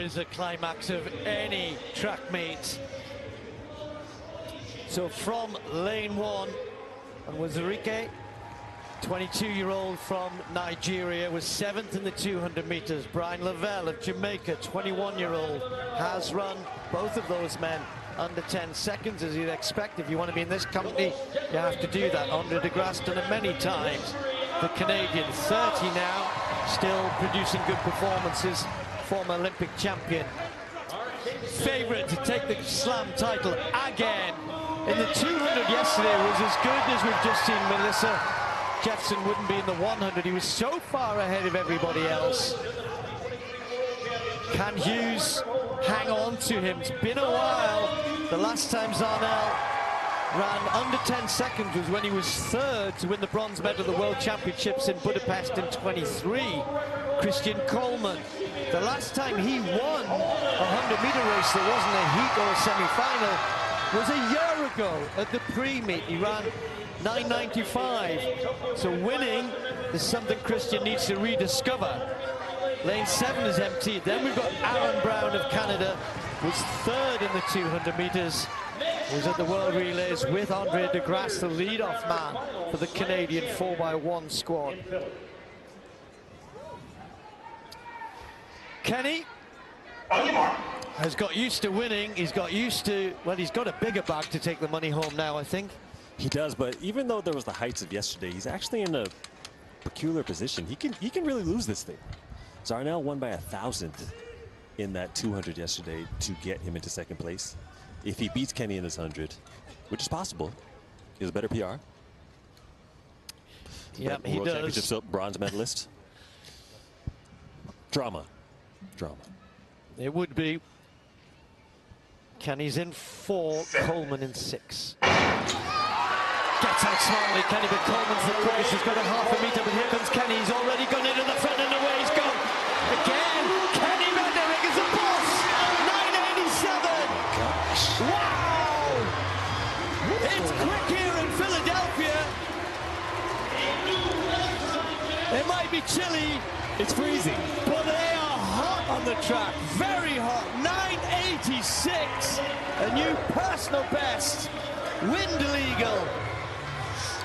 Is a climax of any track meet. So from lane 1, Onwuzurike, 22-year-old from Nigeria, was 7th in the 200 meters. Brian Lavell of Jamaica, 21-year-old, has run both of those men under 10 seconds, as you'd expect. If you want to be in this company, you have to do that. Andre de Grasse done it many times. The Canadian, 30 now, still producing good performances. Former Olympic champion. Favorite to take the slam title again. In the 200 yesterday was as good as we've just seen. Melissa Jefferson wouldn't be in the 100. He was so far ahead of everybody else. Can Hughes hang on to him? It's been a while. The last time Zarnell ran under 10 seconds was when he was 3rd to win the bronze medal at the World Championships in Budapest in 23. Christian Coleman. The last time he won a 100-meter race that wasn't a heat or a semi-final was a year ago at the pre-meet. He ran 9:95. So winning is something Christian needs to rediscover. Lane 7 is empty. Then we've got Aaron Brown of Canada, was 3rd in the 200 meters. He was at the World Relays with Andre de Grasse, the lead-off man for the Canadian 4x1 squad. Kenny has got used to winning. He's got used to, well, he's got a bigger bag to take the money home now, I think. He does, but even though there was the heights of yesterday, he's actually in a peculiar position. He can really lose this thing. Zarnell won by 1,000 in that 200 yesterday to get him into 2nd place. If he beats Kenny in this 100, which is possible, he has a better PR. Yeah, he World does. Championship bronze medalist. Drama. It would be. Kenny's in 4, Coleman in 6. Gets out smartly, Kenny, but Coleman's the quickest. He's got a half a meter, but here comes Kenny. He's already gone into the front and away he's gone. Again, Kenny Bednarek is a boss. 987. Gosh. Wow! It's quick here in Philadelphia. It might be chilly. It's freezing. But they are hot on the track, very hot. 986, a new personal best. Wind illegal.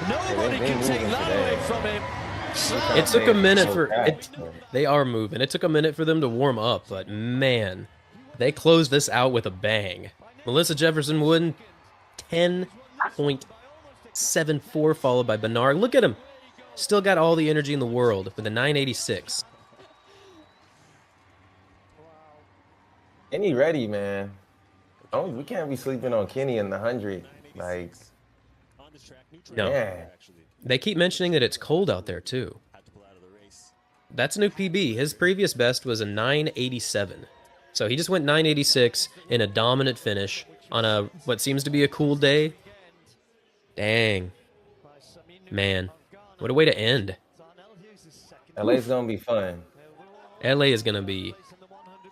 Nobody can take that away from him. It took a minute for it. They are moving. It took a minute for them to warm up, but man, they closed this out with a bang. Melissa Jefferson Wooden, 10.74, followed by Bednarek. Look at him. Still got all the energy in the world with a 986. Kenny ready, man. We can't be sleeping on Kenny in the 100. Like, no. Man. They keep mentioning that it's cold out there, too. That's a new PB. His previous best was a 987. So he just went 986 in a dominant finish on a what seems to be a cool day. Dang. Man. What a way to end. LA's gonna be fun. LA is gonna be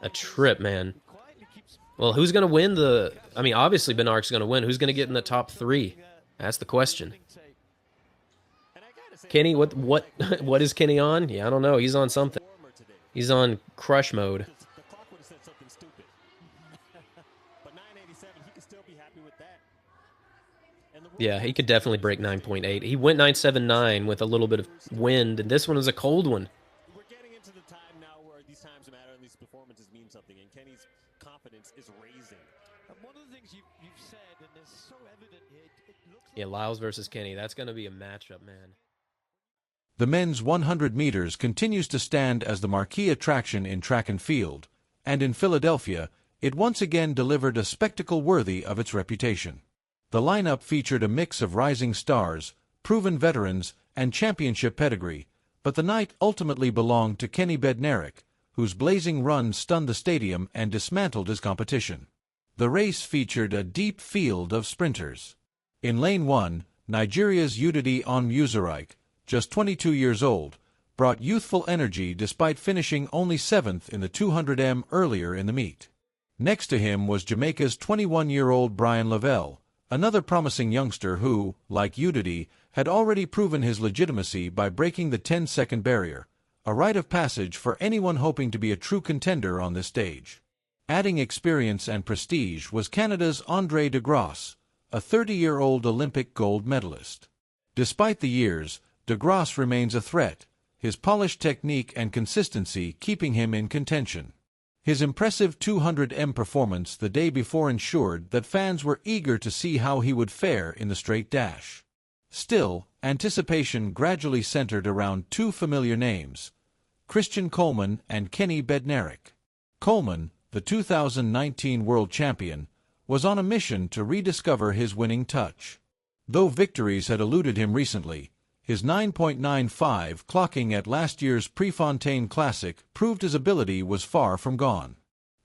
a trip, man. Well, who's gonna win the... I mean, obviously Bednarek's gonna win. Who's gonna get in the top 3? That's the question. Kenny, what is Kenny on? Yeah, I don't know. He's on something. He's on crush mode. Yeah, he could definitely break 9.8. He went 9.79 with a little bit of wind, and this one was a cold one. We're getting into the time now where these times matter and these performances mean something, and Kenny's confidence is raising. And one of the things you've said, and it's so evident here, it looks like... Yeah, Lyles versus Kenny. That's going to be a matchup, man. The men's 100 meters continues to stand as the marquee attraction in track and field, and in Philadelphia, it once again delivered a spectacle worthy of its reputation. The lineup featured a mix of rising stars, proven veterans, and championship pedigree, but the night ultimately belonged to Kenny Bednarek, whose blazing run stunned the stadium and dismantled his competition. The race featured a deep field of sprinters. In Lane 1, Nigeria's Udodi Onwuzurike, just 22 years old, brought youthful energy despite finishing only 7th in the 200m earlier in the meet. Next to him was Jamaica's 21-year-old Brian Lavell, another promising youngster who, like Udodi, had already proven his legitimacy by breaking the 10-second barrier, a rite of passage for anyone hoping to be a true contender on this stage. Adding experience and prestige was Canada's Andre de Grasse, a 30-year-old Olympic gold medalist. Despite the years, de Grasse remains a threat, his polished technique and consistency keeping him in contention. His impressive 200m performance the day before ensured that fans were eager to see how he would fare in the straight dash. Still, anticipation gradually centered around two familiar names, Christian Coleman and Kenny Bednarek. Coleman, the 2019 world champion, was on a mission to rediscover his winning touch. Though victories had eluded him recently, his 9.95 clocking at last year's Prefontaine Classic proved his ability was far from gone.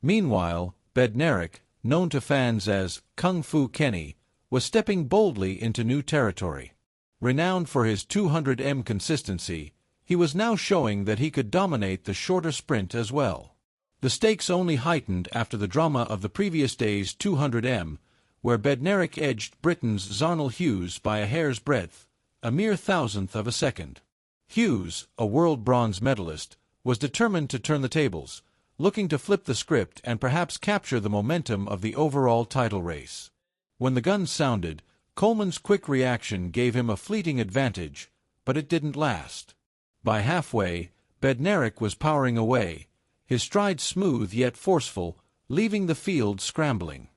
Meanwhile, Bednarek, known to fans as Kung Fu Kenny, was stepping boldly into new territory. Renowned for his 200m consistency, he was now showing that he could dominate the shorter sprint as well. The stakes only heightened after the drama of the previous day's 200m, where Bednarek edged Britain's Zarnell Hughes by a hair's breadth, a mere thousandth of a second. Hughes, a world bronze medalist, was determined to turn the tables, looking to flip the script and perhaps capture the momentum of the overall title race. When the guns sounded, Coleman's quick reaction gave him a fleeting advantage, but it didn't last. By halfway, Bednarek was powering away, his stride smooth yet forceful, leaving the field scrambling.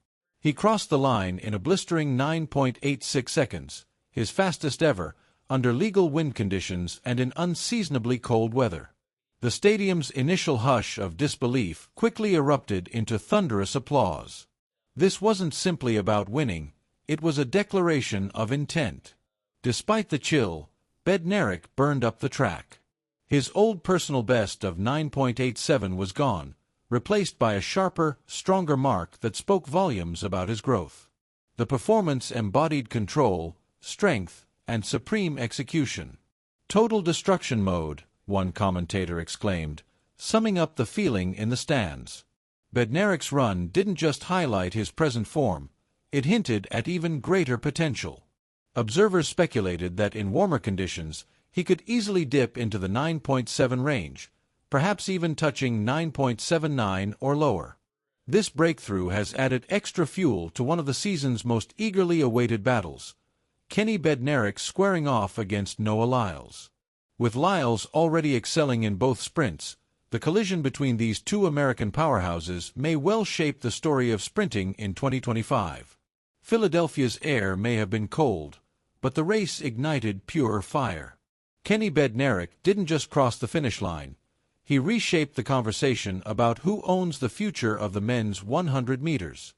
He crossed the line in a blistering 9.86 seconds, his fastest ever, under legal wind conditions and in unseasonably cold weather. The stadium's initial hush of disbelief quickly erupted into thunderous applause. This wasn't simply about winning, it was a declaration of intent. Despite the chill, Bednarek burned up the track. His old personal best of 9.87 was gone, replaced by a sharper, stronger mark that spoke volumes about his growth. The performance embodied control, strength, and supreme execution. Total destruction mode, one commentator exclaimed, summing up the feeling in the stands. Bednarek's run didn't just highlight his present form, it hinted at even greater potential. Observers speculated that in warmer conditions, he could easily dip into the 9.7 range, perhaps even touching 9.79 or lower. This breakthrough has added extra fuel to one of the season's most eagerly awaited battles, Kenny Bednarek squaring off against Noah Lyles. With Lyles already excelling in both sprints, the collision between these two American powerhouses may well shape the story of sprinting in 2025. Philadelphia's air may have been cold, but the race ignited pure fire. Kenny Bednarek didn't just cross the finish line, he reshaped the conversation about who owns the future of the men's 100 meters.